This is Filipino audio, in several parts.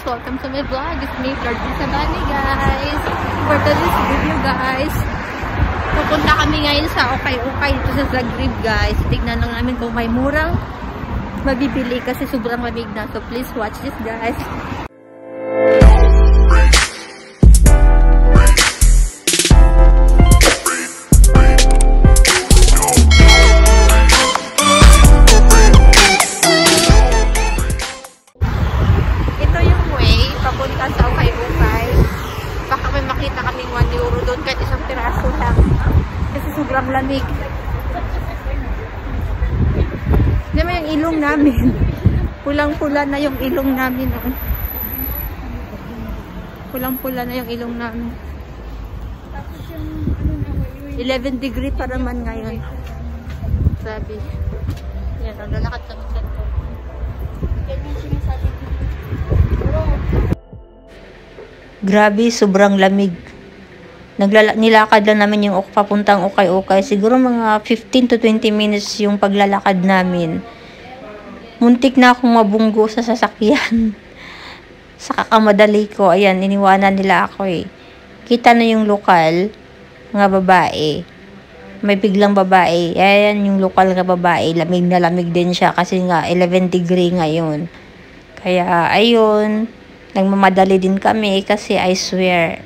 Welcome to my vlog. It's me, Georgie Sabani, guys. For today's video, guys, pupunta kami ngayon sa Okay-Okay dito sa Zagreb, guys. Tignan lang namin kung may murang mabibili kasi sobrang lamig na. So please watch this, guys. Sobrang lamig. Hindi mo yung ilong namin. Pulang-pula na yung ilong namin. Pulang-pula na yung ilong namin. 11 degree pa naman ngayon. Sabi. Yan, lalakad kami sa ito. Grabe, sobrang lamig. Nilakad lang namin yung papuntang Okay-Okay. Siguro mga 15 to 20 minutes yung paglalakad namin. Muntik na akong mabunggo sa sasakyan. Sa kakamadali ko. Ayan, iniwanan nila ako eh. Kita na yung lokal, mga babae. May biglang babae. Ayan yung lokal na babae. Lamig na lamig din siya kasi nga 11 degree ngayon. Kaya ayun, nagmamadali din kami kasi I swear,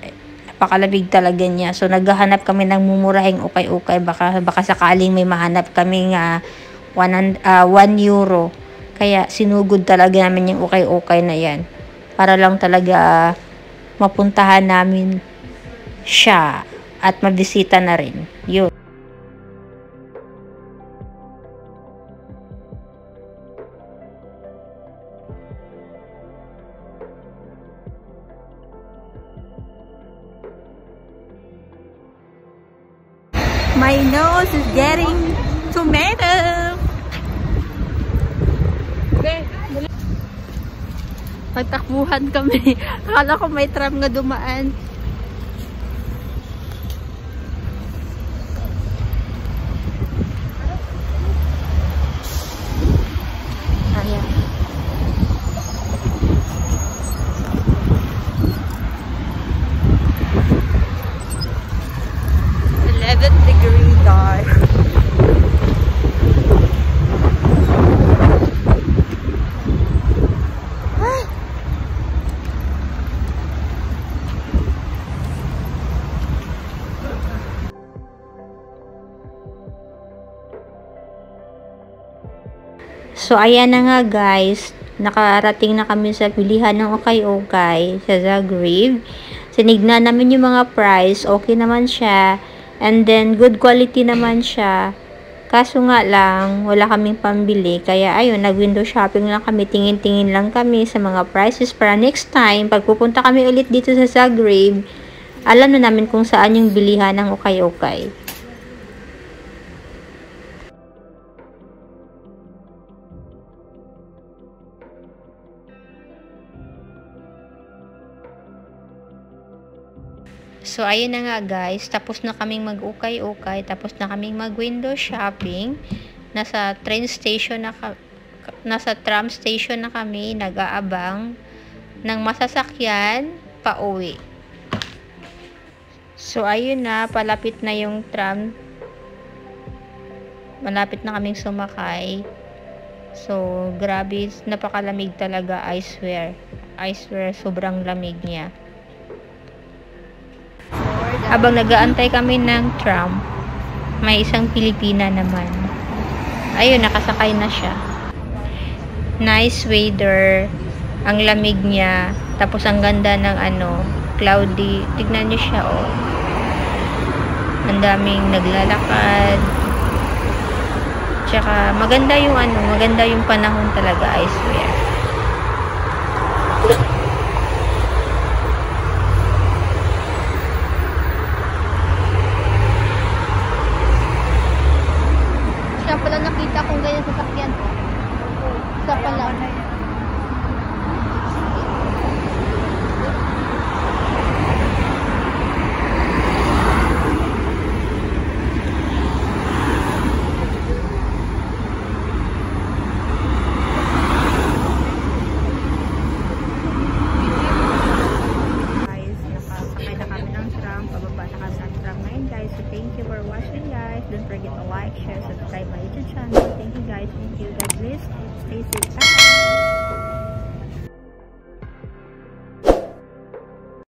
napakalamig talaga niya. So, naghahanap kami ng mumurahing Okay-Okay. Baka sakaling may mahanap kami nga 1 euro. Kaya, sinugod talaga namin yung Okay-Okay na yan. Para lang talaga mapuntahan namin siya at mabisita na rin. Yun. My nose is getting tomato. Pagtakbuhan kami. Akala ko may tram nga dumaan. Ayan. So, ayan na nga guys, nakarating na kami sa bilihan ng Okay-Okay sa Zagreb. Sinignan namin yung mga price, okay naman siya. And then, good quality naman siya. Kaso nga lang, wala kaming pambili. Kaya ayun, nag-window shopping lang kami, tingin-tingin lang kami sa mga prices para next time, pag pupunta kami ulit dito sa Zagreb, alam na namin kung saan yung bilihan ng Okay-Okay. So, ayun na nga guys, tapos na kaming mag-Okay-Okay, tapos na kaming mag-window shopping. Nasa train station na nasa tram station na kami, nag-aabang ng masasakyan pa uwi. So, ayun na, palapit na yung tram. Malapit na kaming sumakay. So, grabe, napakalamig talaga, I swear. I swear, sobrang lamig niya. Habang nag-aantay kami ng tram, may isang Pilipina naman. Ayun, nakasakay na siya. Nice weather. Ang lamig niya. Tapos ang ganda ng cloudy. Tignan niyo siya, oh. Ang daming naglalakad. Tsaka maganda yung maganda yung panahon talaga, I swear. Pala nakita kong ganyan sa sakyan. Sa pala. lang. Pababa na kami ng truck ngayon guys. So thank you for watching guys. Don't forget to like, share, subscribe my YouTube channel. Thank you guys. Thank you. God bless. Stay safe. Bye.